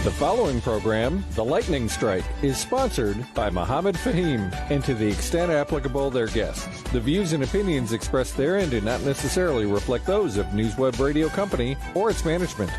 The following program, The Lightning Strike, is sponsored by Mohamed Faheem, and to the extent applicable, their guests. The views and opinions expressed therein do not necessarily reflect those of NewsWeb Radio Company or its management.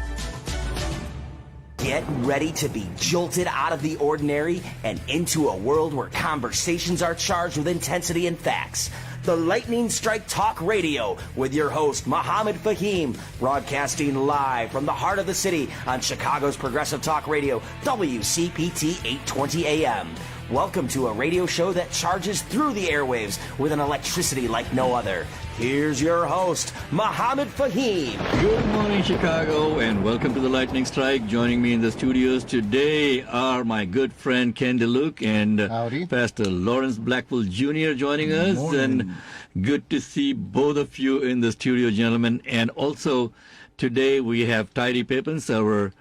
Get ready to be jolted out of the ordinary and into a world where conversations are charged with intensity and facts. The Lightning Strike Talk Radio with your host, Mohamed Faheem, broadcasting live from the heart of the city on Chicago's Progressive Talk Radio, WCPT 820 AM. Welcome to a radio show that charges through the airwaves with an electricity like no other. Here's your host, Mohamed Faheem. Good morning, Chicago, and welcome to the Lightning Strike. Joining me in the studios today are my good friend Ken DeLuke and Pastor Lawrence Blackwell Jr. joining us. And good to see both of you in the studio, gentlemen. And also today we have Tidy Pippins, our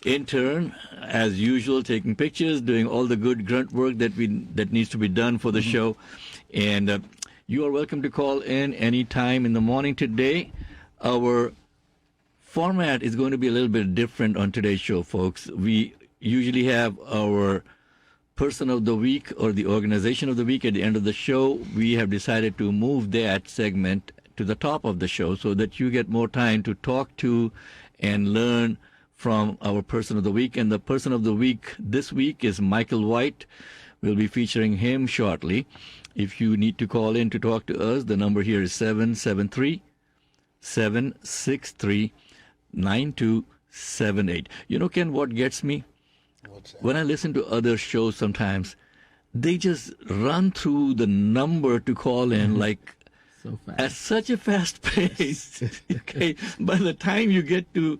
intern, as usual, taking pictures, doing all the good grunt work that needs to be done for the show. And you are welcome to call in any time in the morning today. Our format is going to be a little bit different on today's show, folks. We usually have our person of the week or the organization of the week at the end of the show. We have decided to move that segment to the top of the show so that you get more time to talk to and learn from our person of the week. And the person of the week this week is Michael White. We'll be featuring him shortly. If you need to call in to talk to us, the number here is 773-763-9278. You know, Ken, what gets me? What's that? When I listen to other shows sometimes, they just run through the number to call in like so fast. At such a fast pace. Okay, by the time you get to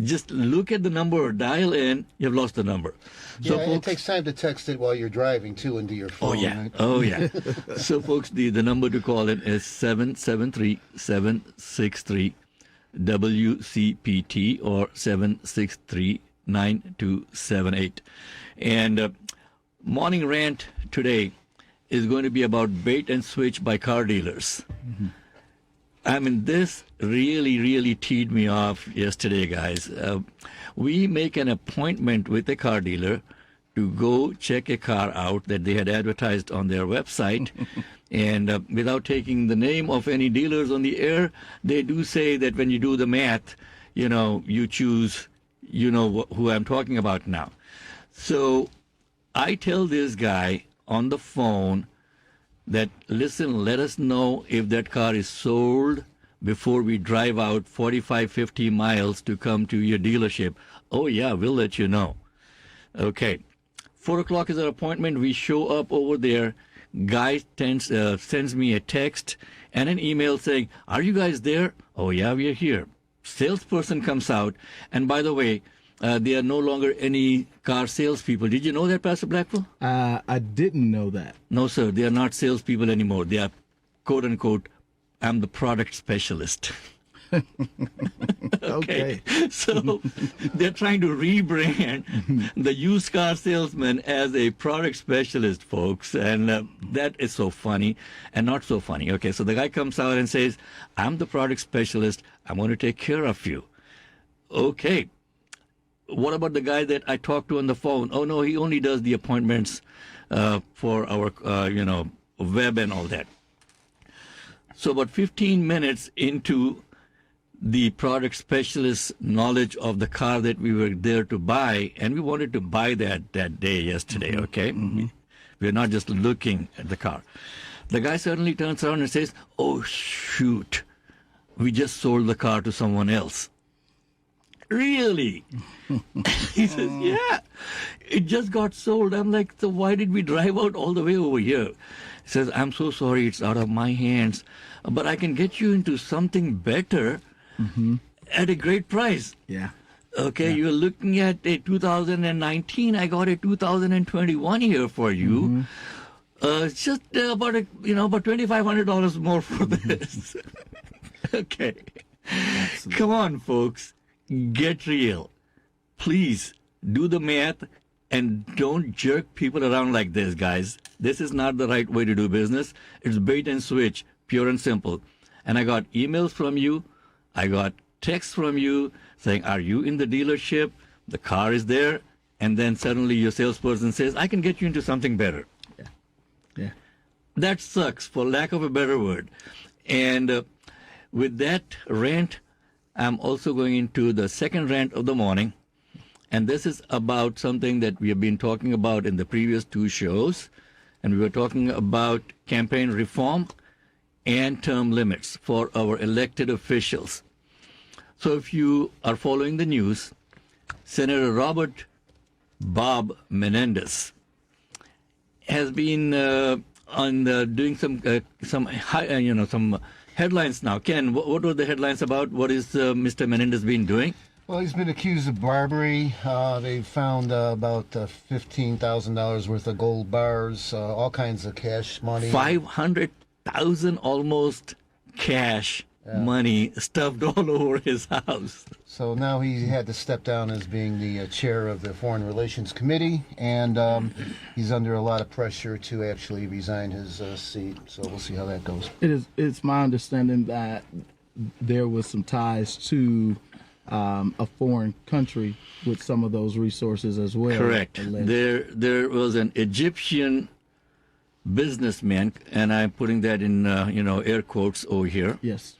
just look at the number or dial in, you've lost the number. Yeah, So, folks, it takes time to text it while you're driving, too, into your phone. oh, yeah. Right? Oh, yeah. So, folks, the number to call in is 773-763-WCPT or 763-9278. And morning rant today is going to be about bait and switch by car dealers. Mm-hmm. I mean, this really teed me off yesterday, guys. We make an appointment with a car dealer to go check a car out that they had advertised on their website. And without taking the name of any dealers on the air, they do say that when you do the math, you choose, who I'm talking about now. So I tell this guy on the phone that, listen, let us know if that car is sold before we drive out 45, 50 miles to come to your dealership. Oh, yeah, we'll let you know. Okay. 4 o'clock is our appointment. We show up over there. Guy sends me a text and an email saying, are you guys there? Oh, yeah, we are here. Salesperson comes out. And by the way, they are no longer any car salespeople. Did you know that, Pastor Blackwell? I didn't know that. No, sir. They are not salespeople anymore. They are, quote unquote, I'm the product specialist. Okay. So they're trying to rebrand the used car salesman as a product specialist, folks. And that is so funny and not so funny. Okay. So the guy comes out and says, I'm the product specialist. I'm going to take care of you. Okay. What about the guy that I talked to on the phone? Oh, no, he only does the appointments for our, web and all that. So about 15 minutes into the product specialist knowledge of the car that we were there to buy, and we wanted to buy that day yesterday, okay? Mm-hmm. We're not just looking at the car. The guy suddenly turns around and says, oh, shoot, we just sold the car to someone else. Really? He says, yeah, it just got sold. I'm like, so why did we drive out all the way over here? He says, I'm so sorry, it's out of my hands, but I can get you into something better at a great price. Yeah. Okay, you're looking at a 2019. I got a 2021 here for you. It's just about $2,500 more for this. Okay. Come on, folks. Get real. Please do the math and don't jerk people around like this, guys. This is not the right way to do business. It's bait and switch, pure and simple. And I got emails from you. I got texts from you saying, are you in the dealership? the car is there, and then suddenly your salesperson says, I can get you into something better. Yeah. That sucks, for lack of a better word. And with that rant, I'm also going into the second rant of the morning. And this is about something that we have been talking about in the previous two shows. And we were talking about campaign reform and term limits for our elected officials. So if you are following the news, Senator Robert Bob Menendez has been doing some headlines now. Ken, what were the headlines about? What is Mr. Menendez been doing? Well, he's been accused of bribery. They found about $15,000 worth of gold bars, all kinds of cash money. 500,000 almost cash money stuffed all over his house. So now he had to step down as being the chair of the Foreign Relations Committee, and he's under a lot of pressure to actually resign his seat. So we'll see how that goes. It's my understanding that there was some ties to a foreign country with some of those resources as well. Correct. There was an Egyptian businessman, and I'm putting that in air quotes over here. Yes.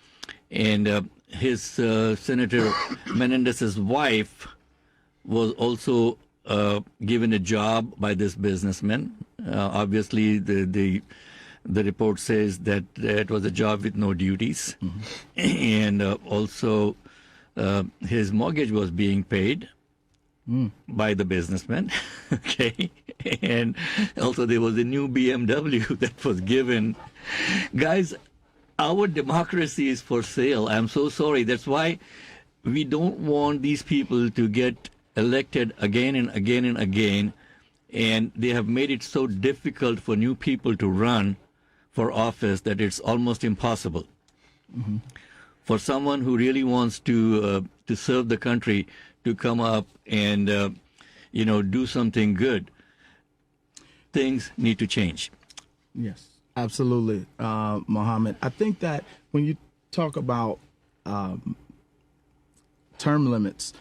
And his Senator Menendez's wife was also given a job by this businessman. Obviously, the report says that it was a job with no duties, and also his mortgage was being paid by the businessman. Okay, and also there was a new BMW that was given. Guys, our democracy is for sale. I'm so sorry. That's why we don't want these people to get elected again and again and again. And they have made it so difficult for new people to run for office that it's almost impossible. Mm-hmm. For someone who really wants to serve the country to come up and do something good, things need to change. Yes. Absolutely, Mohammed. I think that when you talk about term limits,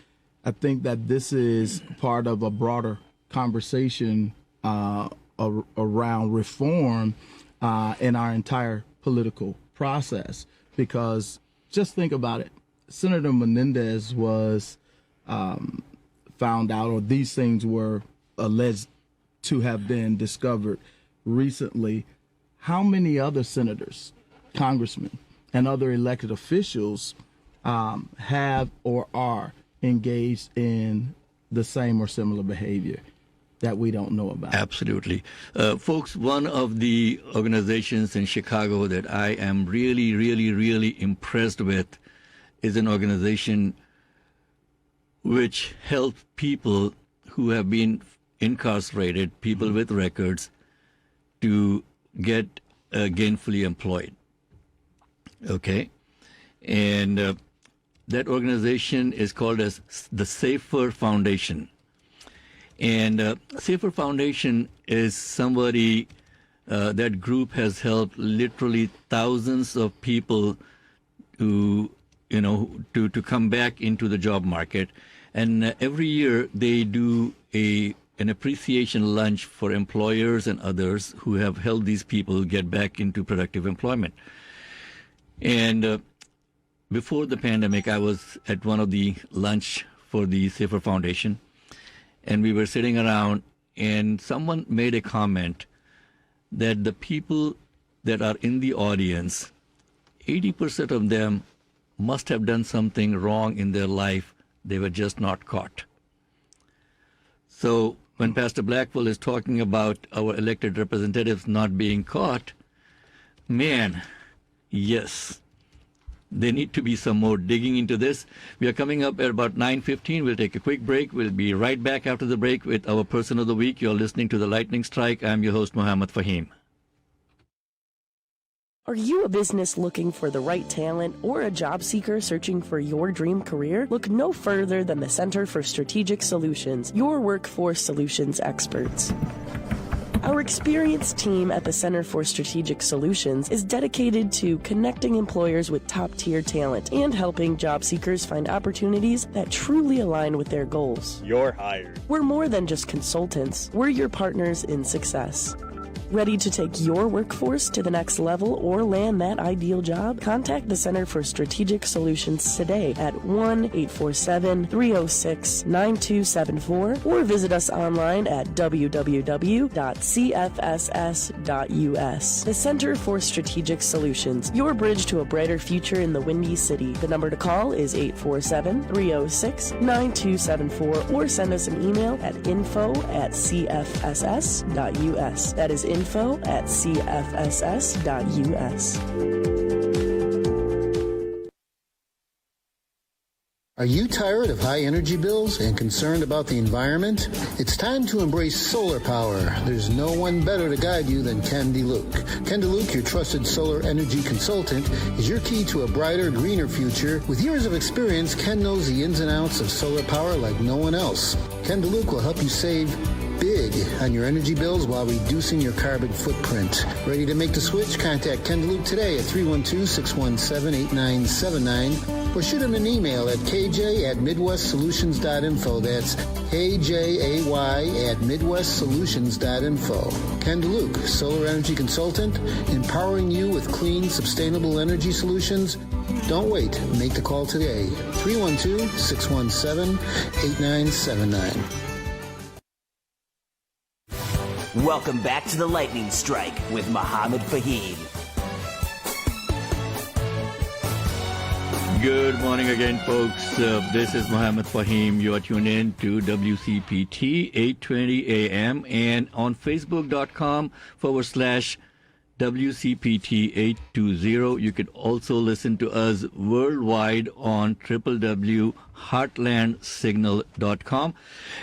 I think that this is part of a broader conversation around reform in our entire political process. Because just think about it. Senator Menendez was found out, or these things were alleged to have been discovered recently. How many other senators, congressmen, and other elected officials have or are engaged in the same or similar behavior that we don't know about? Absolutely. Folks, one of the organizations in Chicago that I am really, really, really impressed with is an organization which helps people who have been incarcerated, people with records, to get gainfully employed. Okay? And that organization is called as the Safer Foundation. And Safer Foundation is somebody, that group has helped literally thousands of people to come back into the job market. And every year they do an appreciation lunch for employers and others who have helped these people get back into productive employment. And before the pandemic, I was at one of the lunch for the Safer Foundation, and we were sitting around, and someone made a comment that the people that are in the audience, 80% of them must have done something wrong in their life. They were just not caught. So when Pastor Blackwell is talking about our elected representatives not being caught, man, yes, there need to be some more digging into this. We are coming up at about 9:15. We'll take a quick break. We'll be right back after the break with our Person of the Week. You're listening to The Lightning Strike. I'm your host, Mohamed Faheem. Are you a business looking for the right talent or a job seeker searching for your dream career? Look no further than the Center for Strategic Solutions, your workforce solutions experts. Our experienced team at the Center for Strategic Solutions is dedicated to connecting employers with top-tier talent and helping job seekers find opportunities that truly align with their goals. You're hired. We're more than just consultants. We're your partners in success. Ready to take your workforce to the next level or land that ideal job? Contact the Center for Strategic Solutions today at 1-847-306-9274 or visit us online at www.cfss.us. The Center for Strategic Solutions, your bridge to a brighter future in the Windy City. The number to call is 847-306-9274 or send us an email at info@cfss.us. That is info@cfss.us. Are you tired of high energy bills and concerned about the environment? It's time to embrace solar power. There's no one better to guide you than Ken DeLuke. Ken DeLuke, your trusted solar energy consultant, is your key to a brighter, greener future. With years of experience, Ken knows the ins and outs of solar power like no one else. Ken DeLuke will help you save big on your energy bills while reducing your carbon footprint. Ready to make the switch? Contact Ken DeLuke today at 312-617-8979 or shoot him an email at kj@midwestsolutions.info. That's KJAY@midwestsolutions.info. Ken DeLuke, solar energy consultant, empowering you with clean, sustainable energy solutions. Don't wait. Make the call today. 312-617-8979. Welcome back to the Lightning Strike with Mohamed Faheem. Good morning again, folks. This is Mohamed Faheem. You are tuned in to WCPT 820 AM and on Facebook.com/WCPT 820. You can also listen to us worldwide on www.heartlandsignal.com.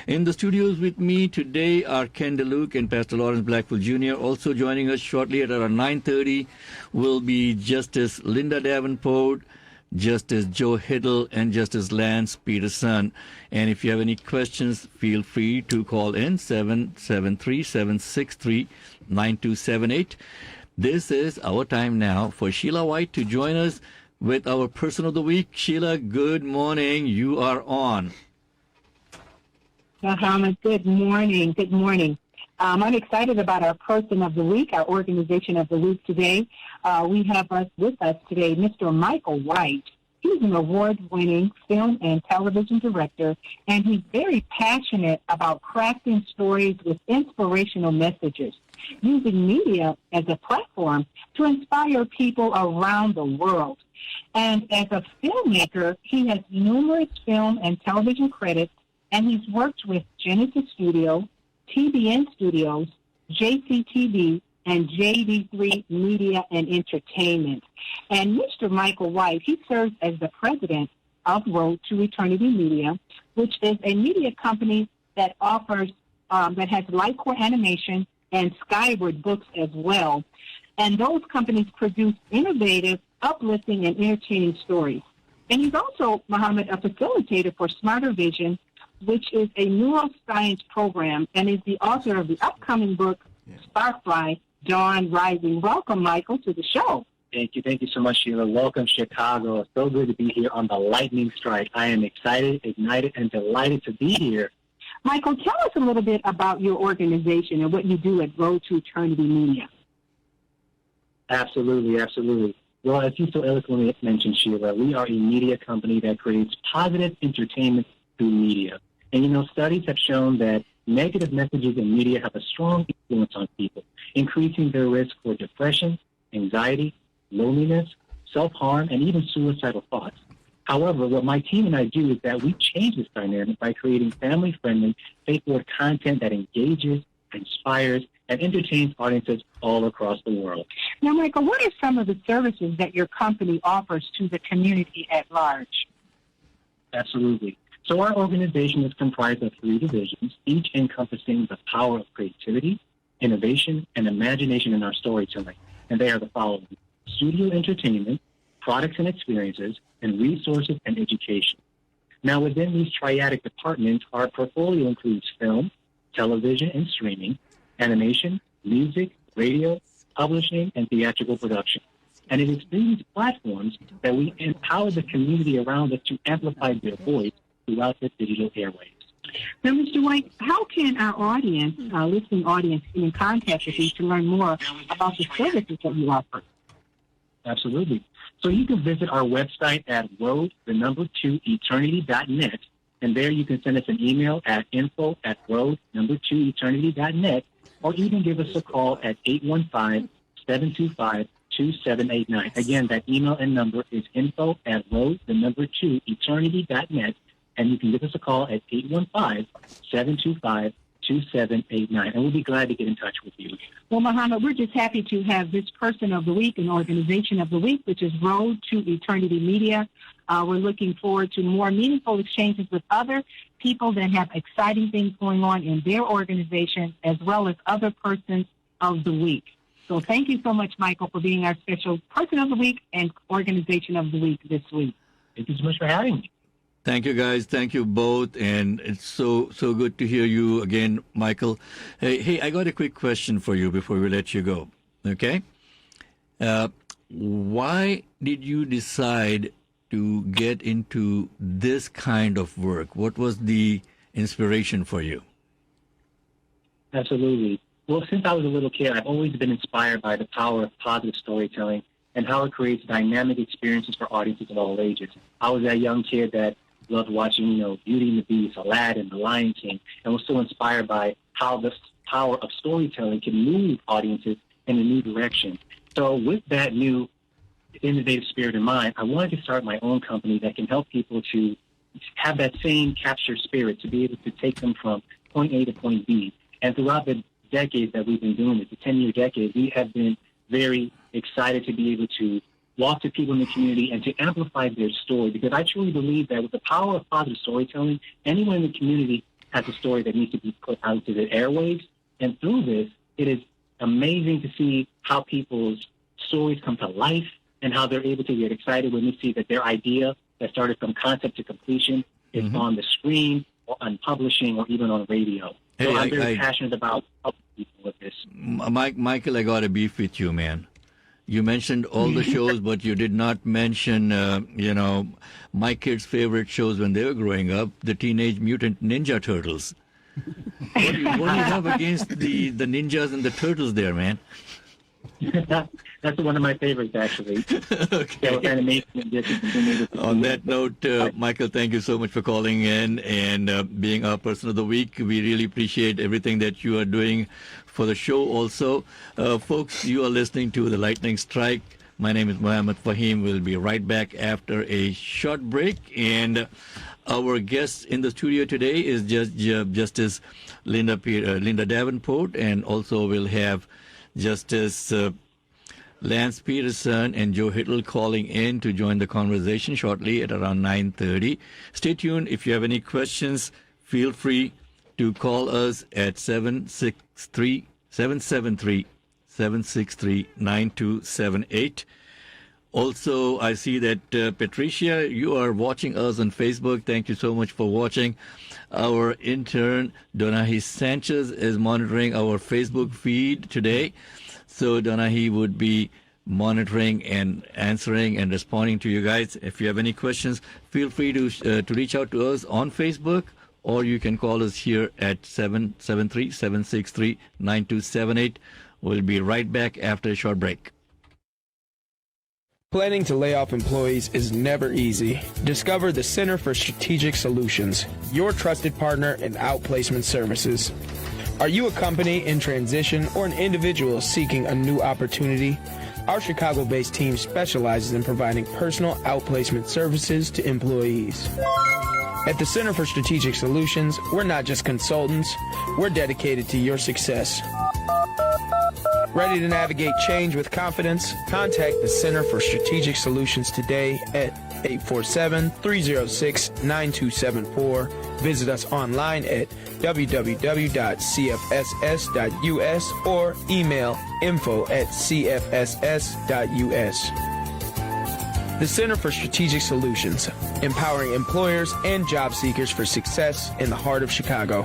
In the studios with me today are Ken DeLuke and Pastor Lawrence Blackfield Jr. Also joining us shortly at around 9:30 will be Justice Linda Davenport, Justice Joe Hettle, and Justice Lance Peterson. And if you have any questions, feel free to call in 773-763-9278. This is our time now for Sheila White to join us with our Person of the Week. Sheila, good morning. You are on. Mohamed, good morning. Good morning. I'm excited about our Person of the Week, our Organization of the Week today. We have with us today Mr. Michael White. He's an award-winning film and television director, and he's very passionate about crafting stories with inspirational messages, using media as a platform to inspire people around the world. And as a filmmaker, he has numerous film and television credits, and he's worked with Genesis Studio, TBN Studios, JCTV, and JD3 Media and Entertainment. And Mr. Michael White, he serves as the president of Road to Eternity Media, which is a media company that offers, that has Lightcore Animation and Skyward Books as well. And those companies produce innovative, uplifting, and entertaining stories. And he's also, Mohamed, a facilitator for Smarter Vision, which is a neuroscience program, and is the author of the upcoming book, Sparkfly, Dawn Rising. Welcome, Michael, to the show. Thank you so much, Sheila. Welcome, Chicago. So good to be here on the Lightning Strike. I am excited, ignited, and delighted to be here. Michael, tell us a little bit about your organization and what you do at Road to Eternity Media. Absolutely. Well, as you so eloquently mentioned, Sheila, we are a media company that creates positive entertainment through media. And, studies have shown that negative messages in media have a strong influence on people, increasing their risk for depression, anxiety, loneliness, self-harm, and even suicidal thoughts. However, what my team and I do is that we change this dynamic by creating family-friendly, faith-forward content that engages, inspires, and entertains audiences all across the world. Now, Michael, what are some of the services that your company offers to the community at large? Absolutely. So our organization is comprised of 3 divisions, each encompassing the power of creativity, innovation, and imagination in our storytelling. And they are the following: studio entertainment, products and experiences, and resources and education. Now, within these triadic departments, our portfolio includes film, television and streaming, animation, music, radio, publishing, and theatrical production. And it is through these platforms that we empower the community around us to amplify their voice throughout the digital airwaves. Now, Mr. White, how can our audience, our listening audience, get in contact with you to learn more about the services that you offer? Absolutely. So you can visit our website at road2eternity.net, and there you can send us an email at info@road2eternity.net, or even give us a call at 815-725-2789. Again, that email and number is info@road2eternity.net, and you can give us a call at 815-725-2789, and we'll be glad to get in touch with you. Well, Mohamed, we're just happy to have this person of the week and organization of the week, which is Road to Eternity Media. We're looking forward to more meaningful exchanges with other people that have exciting things going on in their organization, as well as other persons of the week. So thank you so much, Michael, for being our special person of the week and organization of the week this week. Thank you so much for having me. Thank you, guys. Thank you both, and it's so good to hear you again, Michael. Hey, I got a quick question for you before we let you go. Okay, why did you decide to get into this kind of work? What was the inspiration for you? Absolutely. Well, since I was a little kid, I've always been inspired by the power of positive storytelling and how it creates dynamic experiences for audiences of all ages. I was that young kid that loved watching, Beauty and the Beast, Aladdin, The Lion King, and was so inspired by how the power of storytelling can move audiences in a new direction. So with that new innovative spirit in mind, I wanted to start my own company that can help people to have that same capture spirit, to be able to take them from point A to point B. And throughout the decades that we've been doing it, the 10-year decade, we have been very excited to be able to walk to people in the community and to amplify their story, because I truly believe that with the power of positive storytelling, anyone in the community has a story that needs to be put out to the airwaves. And through this, it is amazing to see how people's stories come to life and how they're able to get excited when they see that their idea that started from concept to completion is on the screen or on publishing or even on radio. So I'm very passionate about helping people with this. Michael, I got a beef with you, man. You mentioned all the shows, but you did not mention, my kids' favorite shows when they were growing up, the Teenage Mutant Ninja Turtles. What do you have against the ninjas and the turtles there, man? That's one of my favorites, actually. Okay. On that note, Michael, thank you so much for calling in and being our person of the week. We really appreciate everything that you are doing for the show also. Folks, you are listening to The Lightning Strike. My name is Mohamed Faheem. We'll be right back after a short break. And our guest in the studio today is Justice Linda Davenport, and also we'll have Justice Lance Peterson and Joe Hettle calling in to join the conversation shortly at around 9:30. Stay tuned. If you have any questions, feel free to call us at 773-763-9278. Also, I see that Patricia, you are watching us on Facebook. Thank you so much for watching. Our intern, Donahi Sanchez, is monitoring our Facebook feed today. So Donahi would be monitoring and answering and responding to you guys. If you have any questions, feel free to reach out to us on Facebook, or you can call us here at 773-763-9278. We'll be right back after a short break. Planning to lay off employees is never easy. Discover the Center for Strategic Solutions, your trusted partner in outplacement services. Are you a company in transition or an individual seeking a new opportunity? Our Chicago-based team specializes in providing personal outplacement services to employees. At the Center for Strategic Solutions, we're not just consultants, we're dedicated to your success. Ready to navigate change with confidence? Contact the Center for Strategic Solutions today at 847-306-9274. Visit us online at www.cfss.us or email info@cfss.us. The Center for Strategic Solutions, empowering employers and job seekers for success in the heart of Chicago.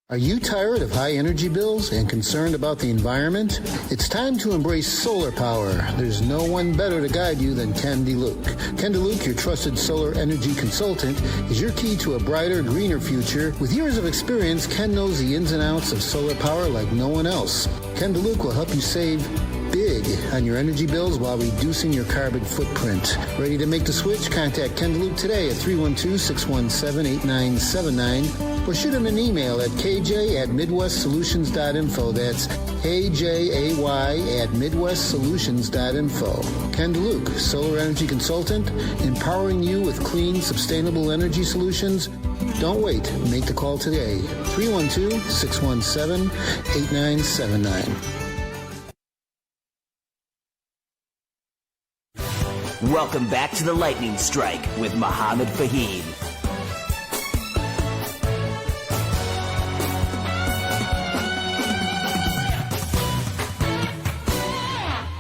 Are you tired of high energy bills and concerned about the environment? It's time to embrace solar power. There's no one better to guide you than Ken DeLuke. Ken DeLuke, your trusted solar energy consultant, is your key to a brighter, greener future. With years of experience, Ken knows the ins and outs of solar power like no one else. Ken DeLuke will help you save big on your energy bills while reducing your carbon footprint. Ready to make the switch? Contact Ken DeLuke today at 312-617-8979 or shoot him an email at kj@midwestsolutions.info. That's KJAY@midwestsolutions.info. Ken DeLuke, solar energy consultant, empowering you with clean, sustainable energy solutions. Don't wait. Make the call today. 312-617-8979. Welcome back to the Lightning Strike with Mohamed Faheem.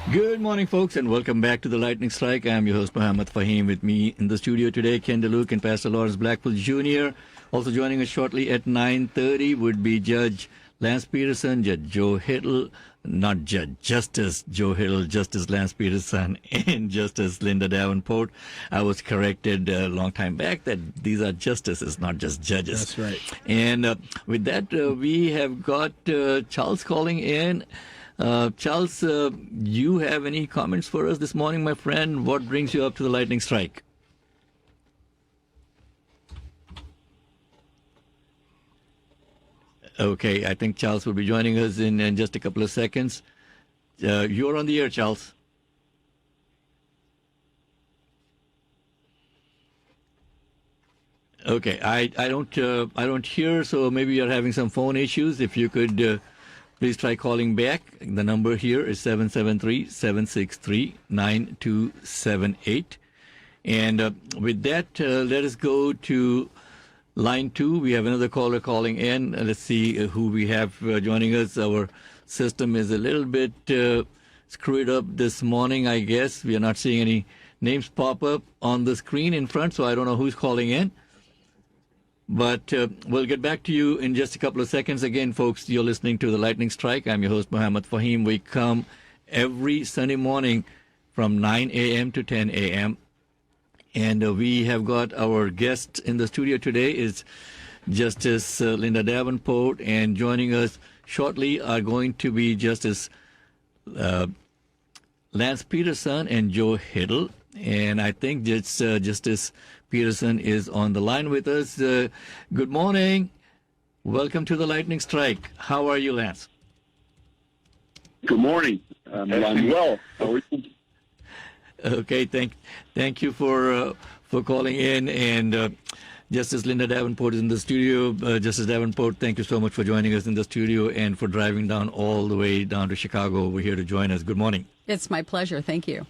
Good morning, folks, and welcome back to the Lightning Strike. I'm your host, Mohamed Faheem. With me in the studio today, Ken DeLuke and Pastor Lawrence Blackpool Jr. Also joining us shortly at 9:30 would be Judge Lance Peterson, Judge Joe Hettle, not Judge, Justice Joe Hettle, Justice Lance Peterson, and Justice Linda Davenport. I was corrected a long time back that these are justices, not just judges. That's right. And with that, we have got Charles calling in. Charles, you have any comments for us this morning, my friend? What brings you up to the Lightning Strike? Okay, I think Charles will be joining us in just a couple of seconds. You're on the air, Charles. Okay, I don't hear, so maybe you're having some phone issues. If you could please try calling back. The number here is 773-763-9278. And with that, let us go to line 2. We have another caller calling in. Let's see who we have joining us. Our system is a little bit screwed up this morning, I guess. We are not seeing any names pop up on the screen in front, so I don't know who's calling in. But we'll get back to you in just a couple of seconds. Again, folks, you're listening to The Lightning Strike. I'm your host, Mohamed Faheem. We come every Sunday morning from 9 a.m. to 10 a.m. And we have got our guest in the studio today is Justice Linda Davenport. And joining us shortly are going to be Justice Lance Peterson and Joe Hettle. And I think Justice Peterson is on the line with us. Good morning. Welcome to the Lightning Strike. How are you, Lance? Good morning. I'm well. How are you? Okay, thank you for calling in. And Justice Linda Davenport is in the studio. Justice Davenport, thank you so much for joining us in the studio and for driving down all the way down to Chicago over here to join us. Good morning. It's my pleasure. Thank you.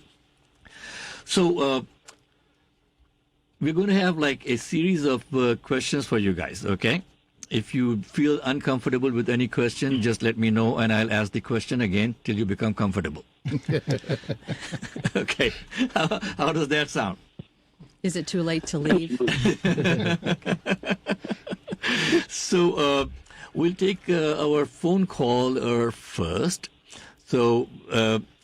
So we're going to have like a series of questions for you guys, okay? If you feel uncomfortable with any question, just let me know and I'll ask the question again till you become comfortable. Okay. How does that sound? Is it too late to leave? So we'll take our phone call first. So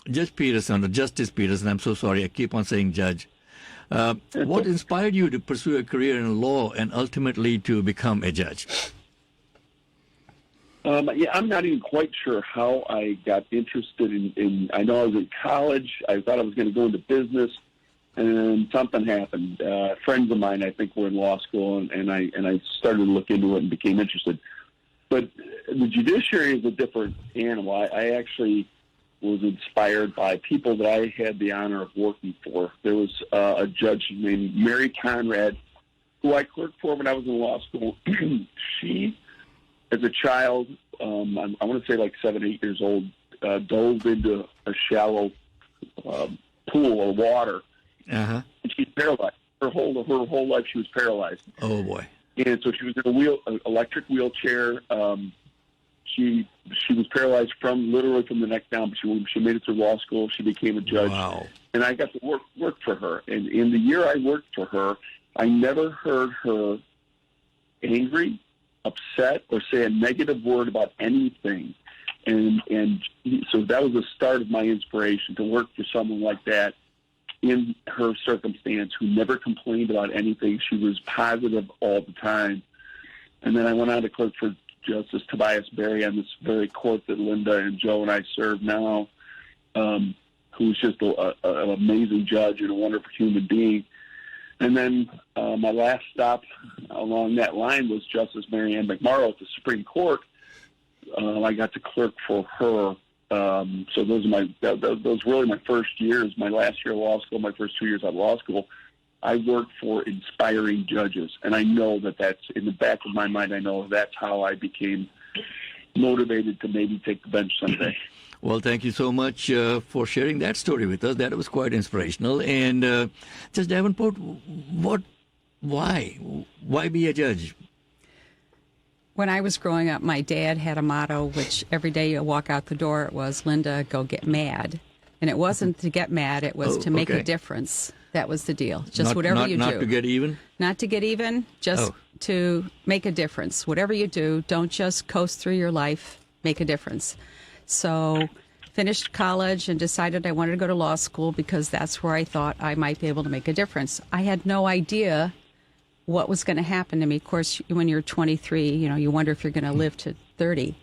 Judge Peterson, or Justice Peterson, I'm so sorry, I keep on saying judge. What inspired you to pursue a career in law and ultimately to become a judge? I'm not even quite sure how I got interested in I know I was in college. I thought I was going to go into business, and something happened. Friends of mine, I think, were in law school, and I started to look into it and became interested. But the judiciary is a different animal. I actually was inspired by people that I had the honor of working for. There was a judge named Mary Conrad, who I clerked for when I was in law school. She, as a child, I want to say like 7, 8 years old, dove into a shallow pool of water, and she's paralyzed. Her whole life she was paralyzed. Oh boy! And so she was in an electric wheelchair. She was paralyzed literally from the neck down, but she made it through law school. She became a judge. Wow. And I got to work for her. And in the year I worked for her, I never heard her angry upset or say a negative word about anything. So that was the start of my inspiration to work for someone like that in her circumstance, who never complained about anything. She was positive all the time. And then I went on to clerk for Justice Tobias Berry on this very court that Linda and Joe and I serve now, who's just an amazing judge and a wonderful human being. And then my last stop along that line was Justice Mary Ann McMorrow at the Supreme Court. I got to clerk for her. So those are really my first years, my last year of law school, my first 2 years out of law school. I worked for inspiring judges, and I know that's in the back of my mind. I know that's how I became motivated to maybe take the bench someday. Well, thank you so much for sharing that story with us. That was quite inspirational. And Judge Davenport, why be a judge? When I was growing up, my dad had a motto, which every day you walk out the door, it was, Linda, go get mad. And it wasn't to get mad, it was to make a difference. That was the deal. Just whatever you do. Not to get even? Not to get even, just to make a difference. Whatever you do, don't just coast through your life, make a difference. So finished college and decided I wanted to go to law school because that's where I thought I might be able to make a difference. I had no idea what was going to happen to me. Of course, when you're 23, you wonder if you're going to live to 30.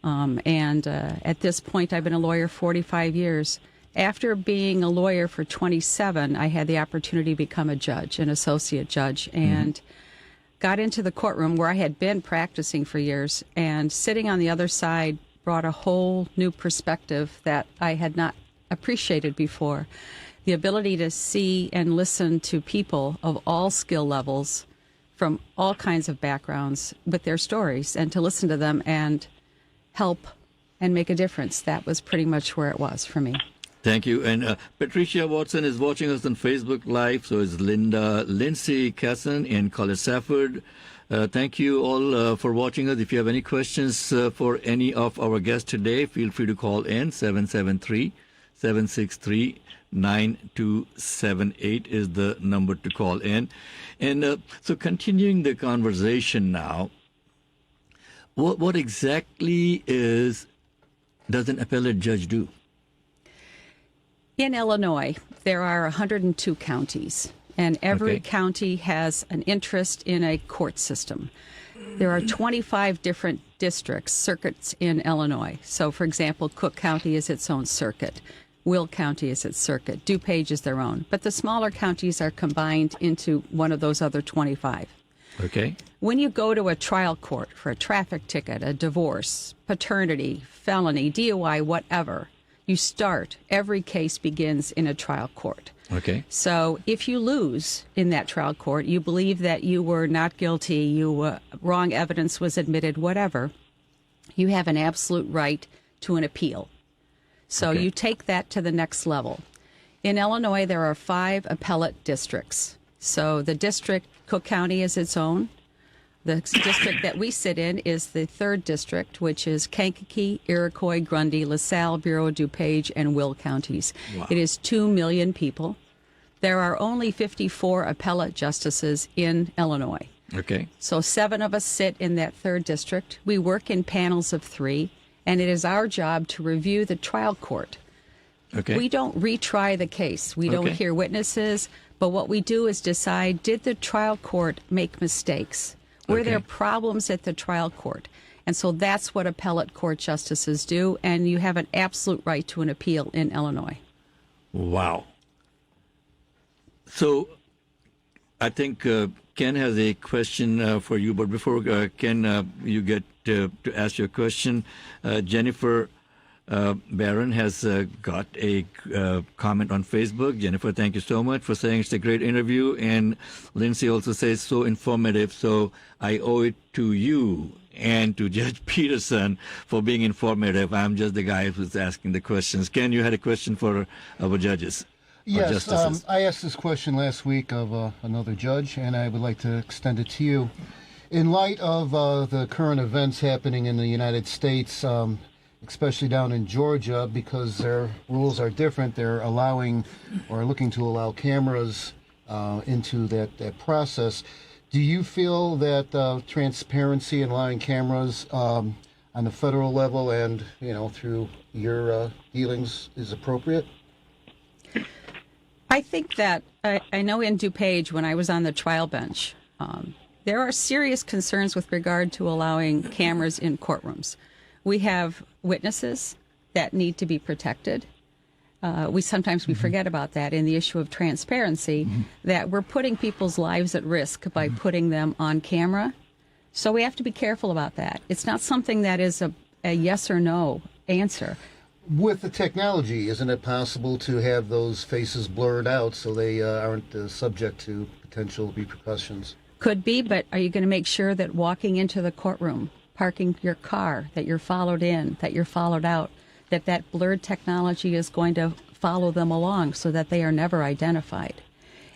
At this point, I've been a lawyer 45 years. After being a lawyer for 27, I had the opportunity to become a judge, an associate judge, and got into the courtroom where I had been practicing for years, and sitting on the other side brought a whole new perspective that I had not appreciated before. The ability to see and listen to people of all skill levels from all kinds of backgrounds with their stories, and to listen to them and help and make a difference. That was pretty much where it was for me. Thank you. And Patricia Watson is watching us on Facebook Live. So is Lindsay Casson in College Stafford. Thank you all for watching us. If you have any questions for any of our guests today, feel free to call in. 773-763-9278 is the number to call in. And so continuing the conversation now, what exactly does an appellate judge do? In Illinois, there are 102 counties, and every county has an interest in a court system. There are 25 different districts, circuits in Illinois. So, for example, Cook County is its own circuit. Will County is its circuit. DuPage is their own. But the smaller counties are combined into one of those other 25. Okay. When you go to a trial court for a traffic ticket, a divorce, paternity, felony, DUI, whatever, every case begins in a trial court. Okay. So if you lose in that trial court, you believe that you were not guilty, wrong evidence was admitted, whatever, you have an absolute right to an appeal. So you take that to the next level. In Illinois, there are 5 appellate districts. So the district, Cook County is its own. The district that we sit in is the 3rd district, which is Kankakee, Iroquois, Grundy, LaSalle, Bureau, DuPage, and Will counties. Wow. It is 2 million people. There are only 54 appellate justices in Illinois. Okay. So 7 of us sit in that 3rd district. We work in panels of 3, and it is our job to review the trial court. Okay. We don't retry the case. We don't hear witnesses, but what we do is decide, did the trial court make mistakes? Were there problems at the trial court? And so that's what appellate court justices do, and you have an absolute right to an appeal in Illinois. Wow. So I think Ken has a question for you, but before Ken, you get to ask your question, Jennifer Barron has got a comment on Facebook. Jennifer, thank you so much for saying it's a great interview. And Lindsay also says so informative. So I owe it to you and to Judge Peterson for being informative. I'm just the guy who's asking the questions. Ken, you had a question for our judges. Yes, I asked this question last week of another judge, and I would like to extend it to you. In light of the current events happening in the United States, especially down in Georgia, because their rules are different, they're allowing or looking to allow cameras into that process. Do you feel that transparency and allowing cameras on the federal level and, through your dealings is appropriate? I think that, I know in DuPage, when I was on the trial bench, there are serious concerns with regard to allowing cameras in courtrooms. We have witnesses that need to be protected. We forget about that in the issue of transparency, that we're putting people's lives at risk by putting them on camera. So we have to be careful about that. It's not something that is a yes or no answer. With the technology, isn't it possible to have those faces blurred out so they aren't subject to potential repercussions? Could be, but are you going to make sure that walking into the courtroom, parking your car, that you're followed in, that you're followed out, that blurred technology is going to follow them along so that they are never identified?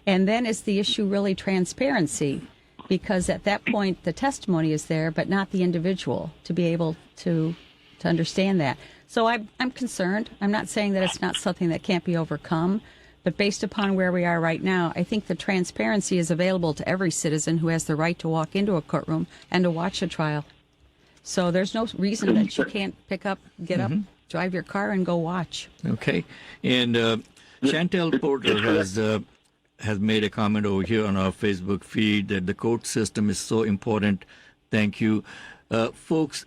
And then is the issue really transparency? Because at that point, the testimony is there, but not the individual to be able to understand that. So I'm concerned. I'm not saying that it's not something that can't be overcome, but based upon where we are right now, I think the transparency is available to every citizen who has the right to walk into a courtroom and to watch a trial. So there's no reason that you can't pick up, get up, drive your car, and go watch. Okay. And Chantel Porter has made a comment over here on our Facebook feed that the court system is so important. Thank you. Folks,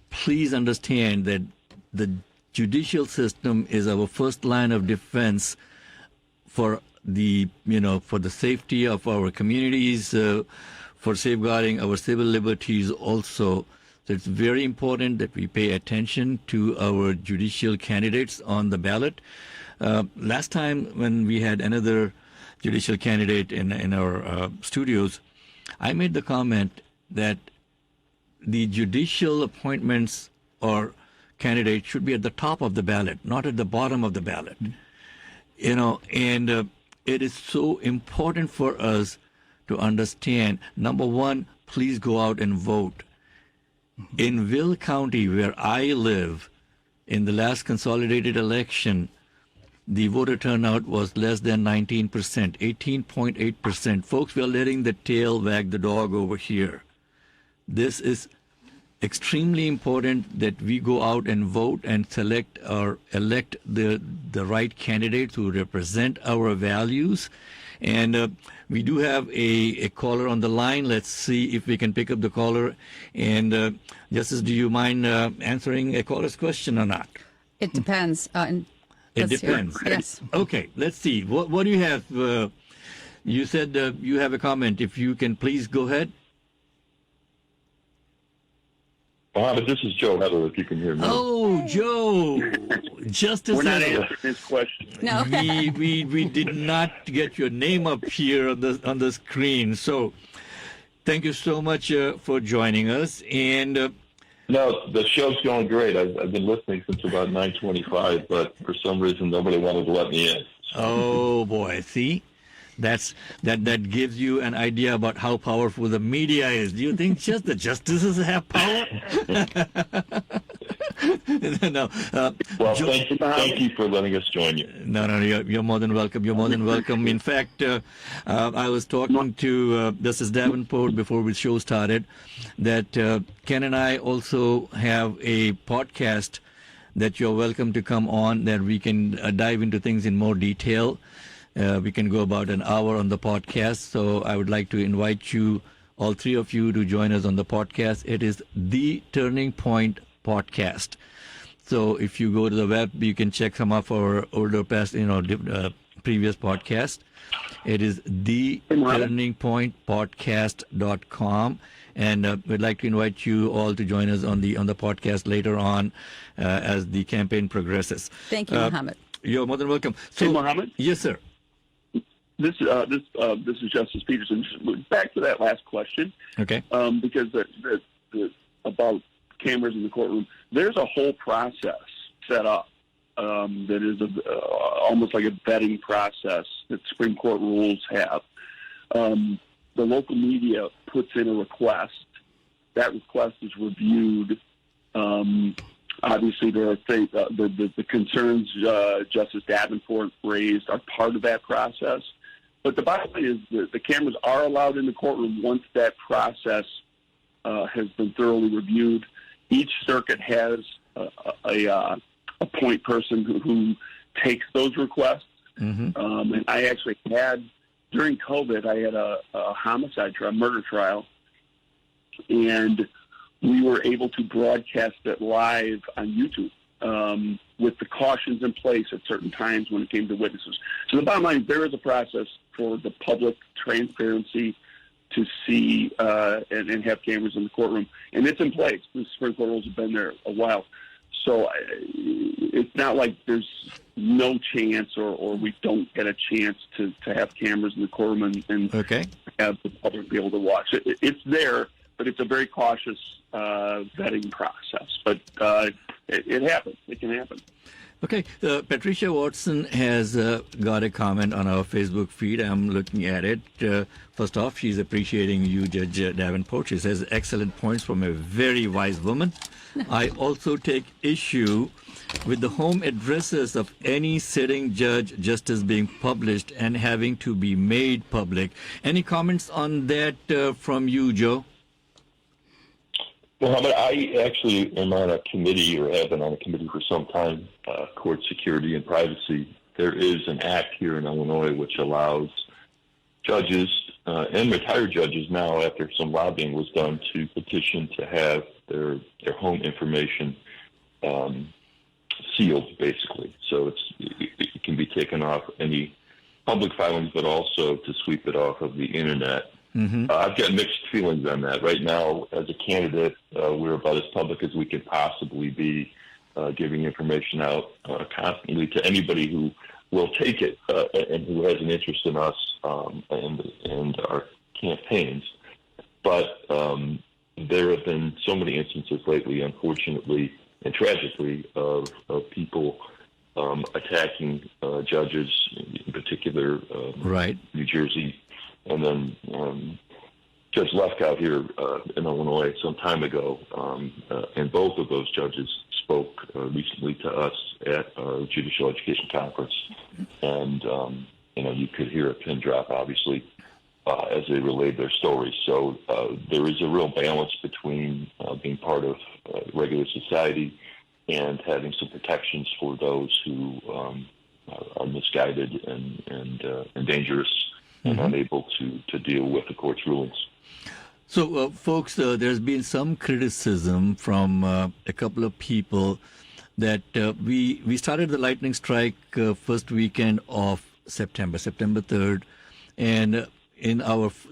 please understand that the judicial system is our first line of defense for the safety of our communities, for safeguarding our civil liberties also. So it's very important that we pay attention to our judicial candidates on the ballot. Last time when we had another judicial candidate in our studios, I made the comment that the judicial appointments or candidates should be at the top of the ballot, not at the bottom of the ballot. And it is so important for us to understand, number one, please go out and vote. In Will County, where I live, in the last consolidated election, the voter turnout was less than 19%, 18.8%. Folks, we are letting the tail wag the dog over here. This is extremely important that we go out and vote and select or elect the right candidates who represent our values. And we do have a caller on the line. Let's see if we can pick up the caller. And Justice, do you mind answering a caller's question or not? It depends. It depends. Yes. Okay, let's see. What do you have? You said you have a comment. If you can please go ahead. Mohamed, this is Joe Hettle, if you can hear me. Oh, Joe. Justice We're not Hettle. answering his question. No. we did not get your name up here on the screen. So thank you so much for joining us. And no, the show's going great. I've been listening since about 9:25, but for some reason nobody wanted to let me in. Oh boy, see? That gives you an idea about how powerful the media is. Do you think just the justices have power? No. Well, thank you for letting us join you. No, you're more than welcome. You're more than welcome. In fact, I was talking to Justice Davenport before the show started that Ken and I also have a podcast that you're welcome to come on, that we can dive into things in more detail. We can go about an hour on the podcast. So I would like to invite you, all three of you, to join us on the podcast. It is The Turning Point Podcast. So if you go to the web, you can check some of our older past, previous podcasts. It is theturningpointpodcast.com. And we'd like to invite you all to join us on the podcast later on as the campaign progresses. Thank you, Mohamed. You're more than welcome. So, Hey, Mohamed? Yes, sir. This is Justice Peterson. Back to that last question. Okay. Because about cameras in the courtroom, there's a whole process set up that is almost like a vetting process that Supreme Court rules have. The local media puts in a request. That request is reviewed. Obviously, there are the concerns Justice Davenport raised are part of that process. But the bottom line is the cameras are allowed in the courtroom once that process has been thoroughly reviewed. Each circuit has a point person who takes those requests. And I actually had, during COVID, I had a homicide trial, murder trial, and we were able to broadcast it live on YouTube with the cautions in place at certain times when it came to witnesses. So the bottom line is there is a process for the public transparency to see and have cameras in the courtroom, and it's in place. The Supreme Court rules have been there a while. So it's not like there's no chance or we don't get a chance to have cameras in the courtroom and have the public be able to watch. It's there, but it's a very cautious vetting process. But it happens. It can happen. Okay. Patricia Watson has got a comment on our Facebook feed. I'm looking at it. First off, she's appreciating you, Judge Davenport. She says, excellent points from a very wise woman. I also take issue with the home addresses of any sitting justice being published and having to be made public. Any comments on that from you, Joe? Mohammed, I actually am on a committee, or have been on a committee for some time, court security and privacy. There is an act here in Illinois which allows judges and retired judges now, after some lobbying was done, to petition to have their home information sealed, basically. So it can be taken off any public filings, but also to sweep it off of the internet. I've got mixed feelings on that. Right now, as a candidate, we're about as public as we can possibly be, giving information out constantly to anybody who will take it and who has an interest in us and our campaigns. But there have been so many instances lately, unfortunately and tragically, of people attacking judges, in particular New Jersey. And then Judge Lefkow here in Illinois some time ago, and both of those judges spoke recently to us at our Judicial Education Conference. And, you could hear a pin drop, obviously, as they relayed their stories. So there is a real balance between being part of regular society and having some protections for those who are misguided and dangerous and unable to deal with the court's rulings. So, folks, there's been some criticism from a couple of people that we started the lightning strike first weekend of September 3rd, and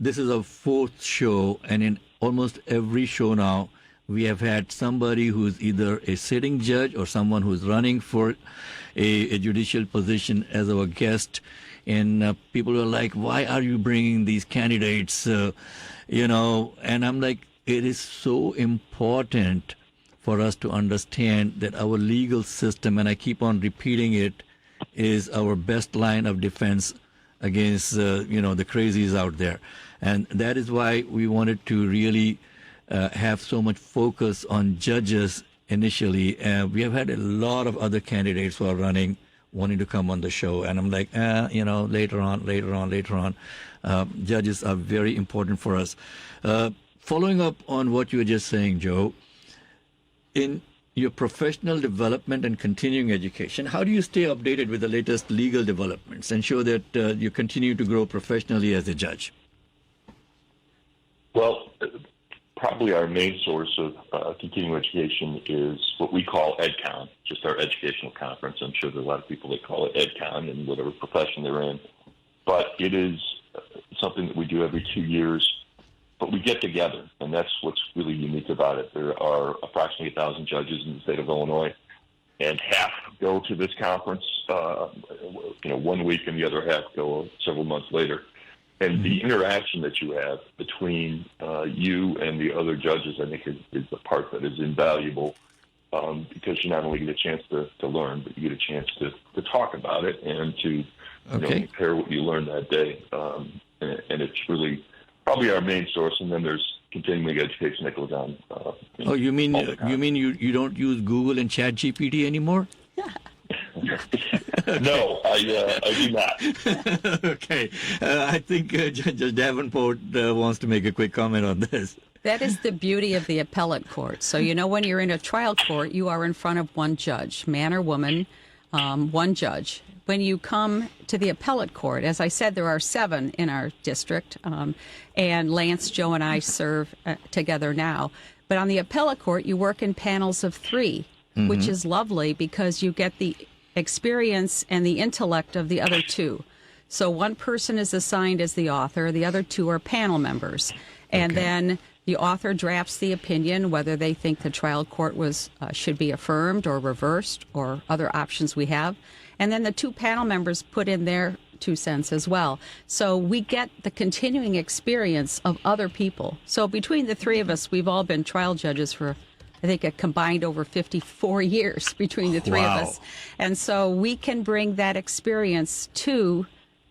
this is our fourth show, and in almost every show now, we have had somebody who's either a sitting judge or someone who's running for a judicial position as our guest. And people are like, why are you bringing these candidates? And I'm like, it is so important for us to understand that our legal system, and I keep on repeating it, is our best line of defense against, the crazies out there. And that is why we wanted to really have so much focus on judges initially. We have had a lot of other candidates who are running, wanting to come on the show, and I'm like, later on. Judges are very important for us. Following up on what you were just saying, Joe, in your professional development and continuing education, how do you stay updated with the latest legal developments, ensure that you continue to grow professionally as a judge? Well, probably our main source of continuing education is what we call EdCon, just our educational conference. I'm sure there are a lot of people that call it EdCon in whatever profession they're in. But it is something that we do every 2 years. But we get together, and that's what's really unique about it. There are approximately 1,000 judges in the state of Illinois, and half go to this conference 1 week, and the other half go several months later. And the interaction that you have between you and the other judges, I think, is the part that is invaluable, because you not only get a chance to learn, but you get a chance to talk about it and to compare what you learned that day. And it's really probably our main source, and then there's continuing education that goes on. You mean you don't use Google and ChatGPT anymore? No, I do not. Okay. I think Judge Davenport wants to make a quick comment on this. That is the beauty of the appellate court. So, when you're in a trial court, you are in front of one judge, man or woman, one judge. When you come to the appellate court, as I said, there are 7 in our district, and Lance, Joe, and I serve together now. But on the appellate court, you work in panels of 3, which is lovely because you get the experience and the intellect of the other 2. So one person is assigned as the author, the other 2 are panel members. And then the author drafts the opinion, whether they think the trial court should be affirmed or reversed or other options we have. And then the 2 panel members put in their 2 cents as well. So we get the continuing experience of other people. So between the 3 of us, we've all been trial judges for, I think, a combined over 54 years between the 3 of us. And so we can bring that experience to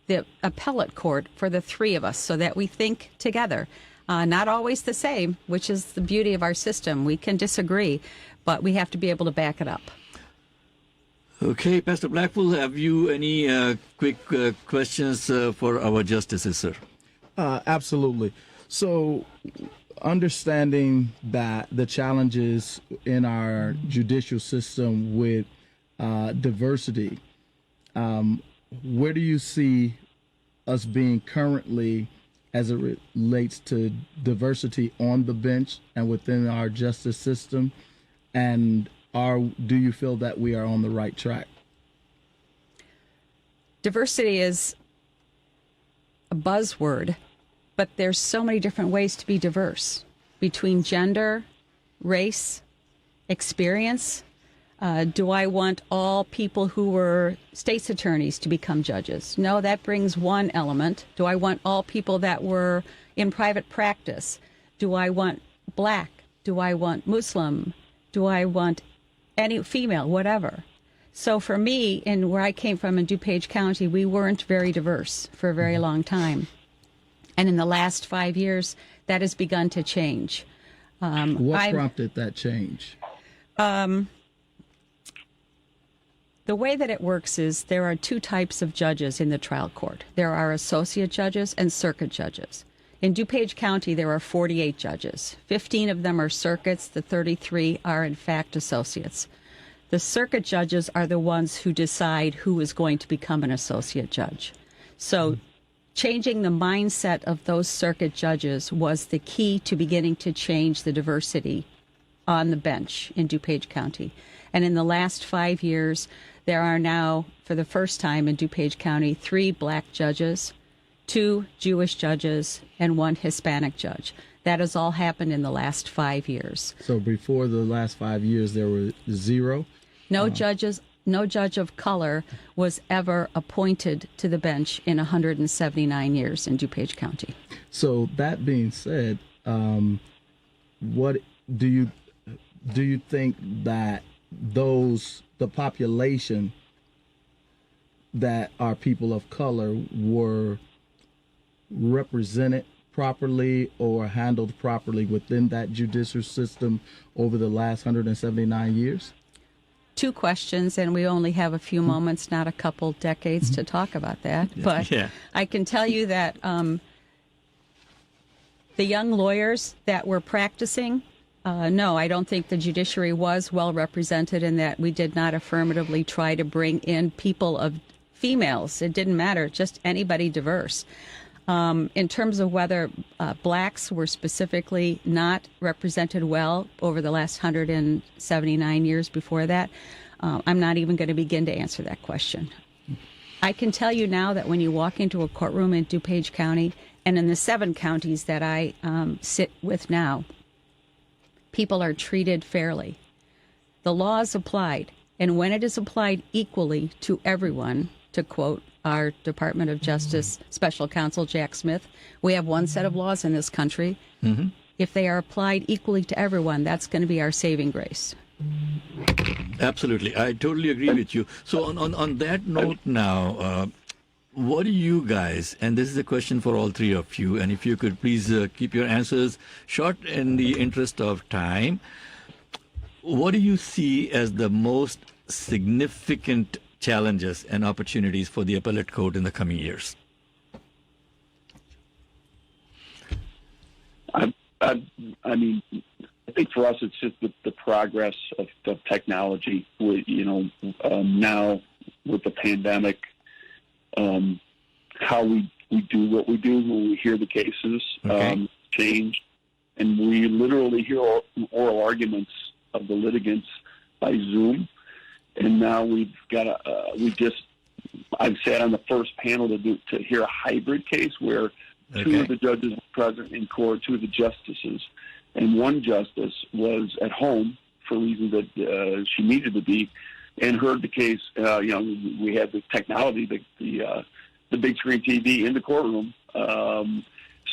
the appellate court for the 3 of us so that we think together. Not always the same, which is the beauty of our system. We can disagree, but we have to be able to back it up. Okay, Pastor Blackpool, have you any quick questions for our justices, sir? Absolutely. So, understanding that the challenges in our judicial system with diversity, where do you see us being currently as it relates to diversity on the bench and within our justice system? And do you feel that we are on the right track? Diversity is a buzzword, but there's so many different ways to be diverse between gender, race, experience. Do I want all people who were state's attorneys to become judges? No, that brings one element. Do I want all people that were in private practice? Do I want black? Do I want Muslim? Do I want any female, whatever? So for me, in where I came from in DuPage County, we weren't very diverse for a very long time. And in the last 5 years, that has begun to change. What prompted that change? The way that it works is there are 2 types of judges in the trial court. There are associate judges and circuit judges. In DuPage County, there are 48 judges. 15 of them are circuits. The 33 are, in fact, associates. The circuit judges are the ones who decide who is going to become an associate judge. So changing the mindset of those circuit judges was the key to beginning to change the diversity on the bench in DuPage County. And in the last 5 years, there are now, for the first time in DuPage County, 3 black judges, 2 Jewish judges, and 1 Hispanic judge. That has all happened in the last 5 years. So before the last 5 years, there were 0? No judge of color was ever appointed to the bench in 179 years in DuPage County. So that being said, what do you think that the population that are people of color were represented properly or handled properly within that judicial system over the last 179 years? 2 questions, and we only have a few moments, not a couple decades to talk about that. But I can tell you that the young lawyers that were practicing, no, I don't think the judiciary was well represented in that we did not affirmatively try to bring in people of females. It didn't matter, just anybody diverse. In terms of whether blacks were specifically not represented well over the last 179 years before that, I'm not even going to begin to answer that question. I can tell you now that when you walk into a courtroom in DuPage County and in the 7 counties that I sit with now, people are treated fairly. The law is applied, and when it is applied equally to everyone, to quote our Department of Justice Special Counsel Jack Smith, we have one set of laws in this country. If they are applied equally to everyone, that's going to be our saving grace. Absolutely. I totally agree with you. So on that note now, what do you guys, and this is a question for all 3 of you, and if you could please keep your answers short in the interest of time, what do you see as the most significant challenges and opportunities for the appellate court in the coming years? I mean, I think for us, it's just the progress of technology. Now with the pandemic, how we do what we do when we hear the cases change, and we literally hear oral arguments of the litigants by Zoom. And now we've got I've sat on the first panel to hear a hybrid case where two of the judges were present in court, two of the justices, and one justice was at home for reasons that she needed to be, and heard the case. We had the technology, the big screen TV in the courtroom.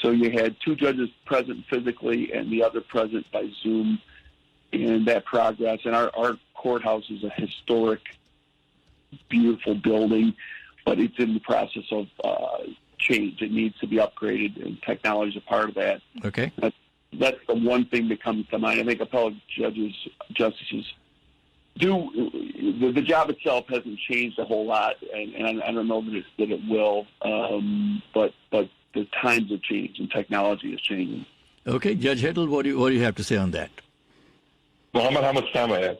So you had two judges present physically and the other present by Zoom, and that progress. And our courthouse is a historic, beautiful building, but it's in the process of change. It needs to be upgraded, and technology is a part of that. Okay. That's the one thing that comes to mind. I think appellate justices the job itself hasn't changed a whole lot, and I don't know that it will, but the times have changed and technology is changing. Okay, Judge Hettle, what do you have to say on that? Mohamed, how much time I have?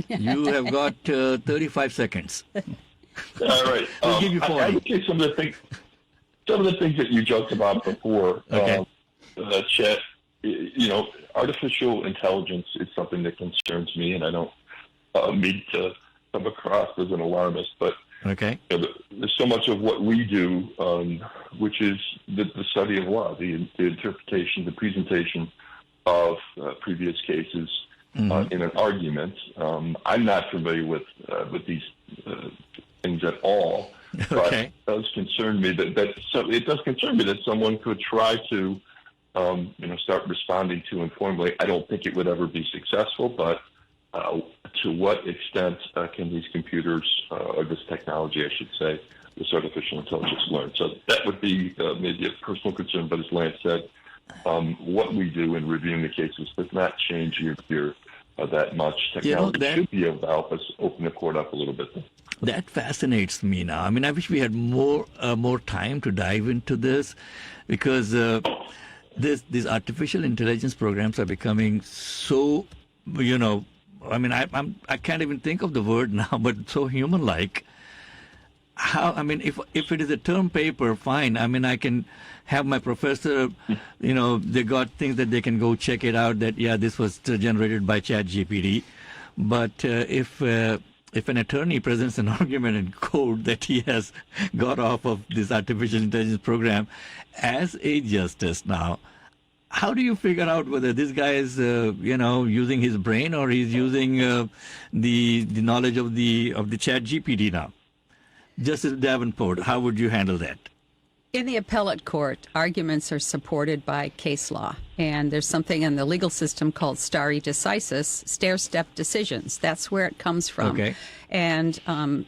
You have got 35 seconds. All right. We'll give you 40. I would say some of the things that you joked about before. Okay. Chet, artificial intelligence is something that concerns me, and I don't mean to come across as an alarmist, but there's so much of what we do, which is the study of law, the interpretation, the presentation of previous cases in an argument. I'm not familiar with these things at all, but it does concern me that someone could try to start responding to informally. I don't think it would ever be successful, but to what extent can these computers, or this technology, I should say, this artificial intelligence learn? So that would be maybe a personal concern, but as Lance said, what we do in reviewing the cases does not change your view that much. Technology should be able to help us open the court up a little bit. That fascinates me now. I mean, I wish we had more time to dive into this, because these artificial intelligence programs are becoming so, I mean, I can't even think of the word now, but so human-like. If it is a term paper, fine. I mean, I can have my professor, they got things that they can go check it out that, this was generated by ChatGPT. But if an attorney presents an argument in court that he has got off of this artificial intelligence program as a justice now, how do you figure out whether this guy is, using his brain or he's using the knowledge of the ChatGPT now? Justice Davenport, how would you handle that? In the appellate court, arguments are supported by case law, and there's something in the legal system called stare decisis, stair-step decisions. That's where it comes from. Okay. And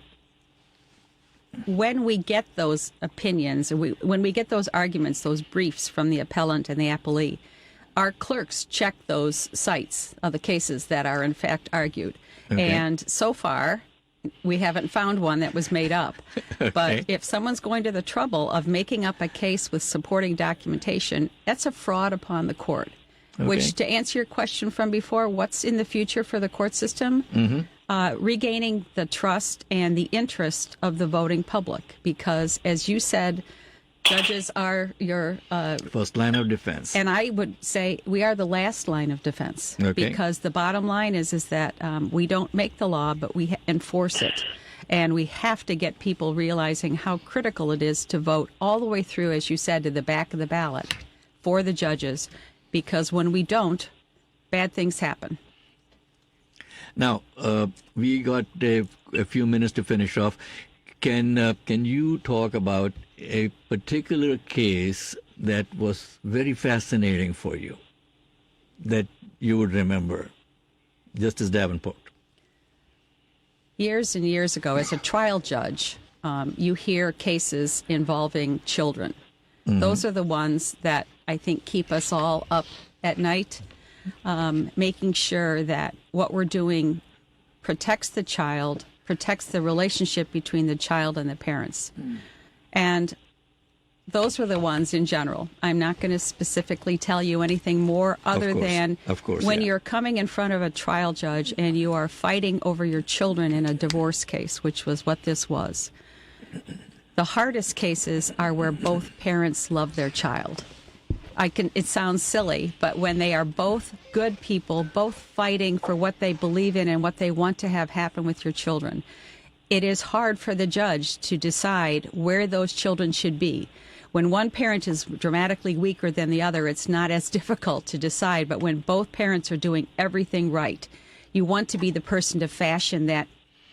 when we get those opinions, when we get those arguments, those briefs from the appellant and the appellee, our clerks check those sites of the cases that are in fact argued. Okay. And so far, we haven't found one that was made up. Okay. But if someone's going to the trouble of making up a case with supporting documentation, that's a fraud upon the court. Okay. Which, to answer your question from before, what's in the future for the court system? Regaining the trust and the interest of the voting public. Because, as you said, judges are your first line of defense. And I would say we are the last line of defense. Okay. Because the bottom line is that we don't make the law, but we enforce it. And we have to get people realizing how critical it is to vote all the way through, as you said, to the back of the ballot for the judges. Because when we don't, bad things happen. Now, we got a few minutes to finish off. Can you talk about a particular case that was very fascinating for you, that you would remember? Justice Davenport. Years and years ago, as a trial judge, you hear cases involving children. Those are the ones that I think keep us all up at night, making sure that what we're doing protects the child, protects the relationship between the child and the parents. And those were the ones in general. I'm not going to specifically tell you anything more other than when you're coming in front of a trial judge and you are fighting over your children in a divorce case, which was what this was. The hardest cases are where both parents love their child. It sounds silly, but when they are both good people, both fighting for what they believe in and what they want to have happen with your children, it is hard for the judge to decide where those children should be. When one parent is dramatically weaker than the other, it's not as difficult to decide. But when both parents are doing everything right, you want to be the person to fashion that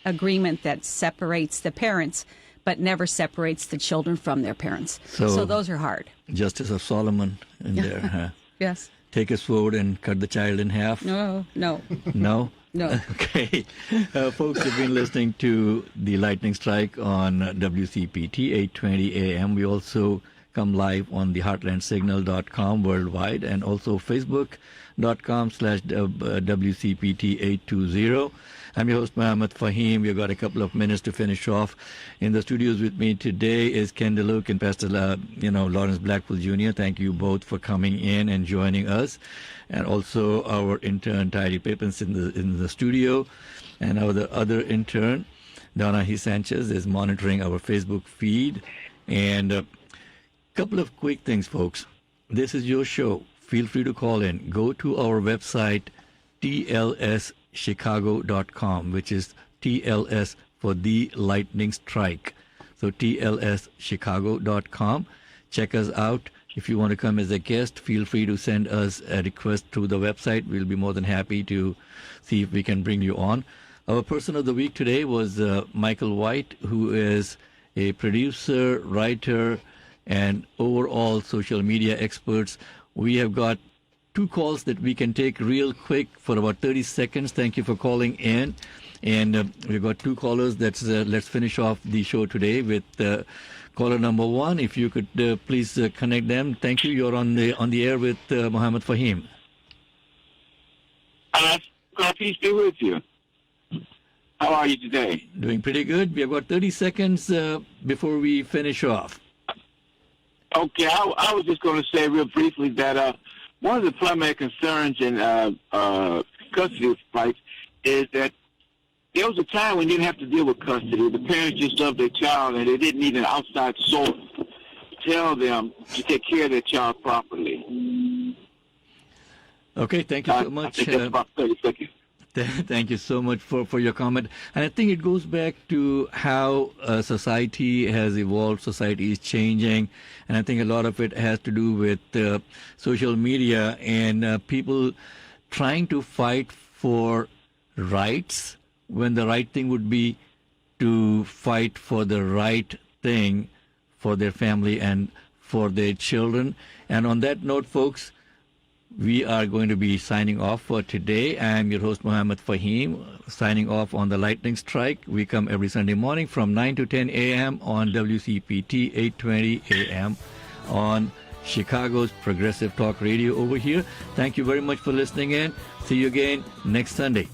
agreement that separates the parents, but never separates the children from their parents. So those are hard. Justice of Solomon in there, huh? Yes. Take a sword and cut the child in half? No. No? No. Okay. Folks, you've been listening to the Lightning Strike on WCPT 820 AM. We also come live on the heartlandsignal.com worldwide and also facebook.com/WCPT 820. I'm your host, Mohamed Faheem. We've got a couple of minutes to finish off. In the studios with me today is Ken DeLuke and Pastor Lawrence Blackpool Jr. Thank you both for coming in and joining us. And also our intern, Tyree Pippins, in the studio. And our other intern, Donna He Sanchez, is monitoring our Facebook feed. And a couple of quick things, folks. This is your show. Feel free to call in. Go to our website, TLSchicago.com, which is TLS for the Lightning Strike. So TLSchicago.com. Check us out. If you want to come as a guest, feel free to send us a request through the website. We'll be more than happy to see if we can bring you on. Our person of the week today was Michael White, who is a producer, writer, and overall social media experts. We have got 2 calls that we can take real quick for about 30 seconds. Thank you for calling in. And we've got 2 callers. Let's finish off the show today with caller number 1. If you could please connect them. Thank you. You're on the air with Mohamed Faheem. Peace be with you. How are you today? Doing pretty good. We have got 30 seconds before we finish off. Okay, I was just going to say real briefly that one of the primary concerns in custody fights is that there was a time when you didn't have to deal with custody. The parents just loved their child, and they didn't need an outside source to tell them to take care of their child properly. Okay, thank you so much. I think that's about 30 seconds. Thank you so much for your comment. And I think it goes back to how society has evolved, society is changing, and I think a lot of it has to do with social media and people trying to fight for rights when the right thing would be to fight for the right thing for their family and for their children. And on that note, folks, we are going to be signing off for today. I'm your host, Mohamed Faheem, signing off on the Lightning Strike. We come every Sunday morning from 9 to 10 a.m. on WCPT 820 a.m. on Chicago's Progressive Talk Radio over here. Thank you very much for listening in. See you again next Sunday.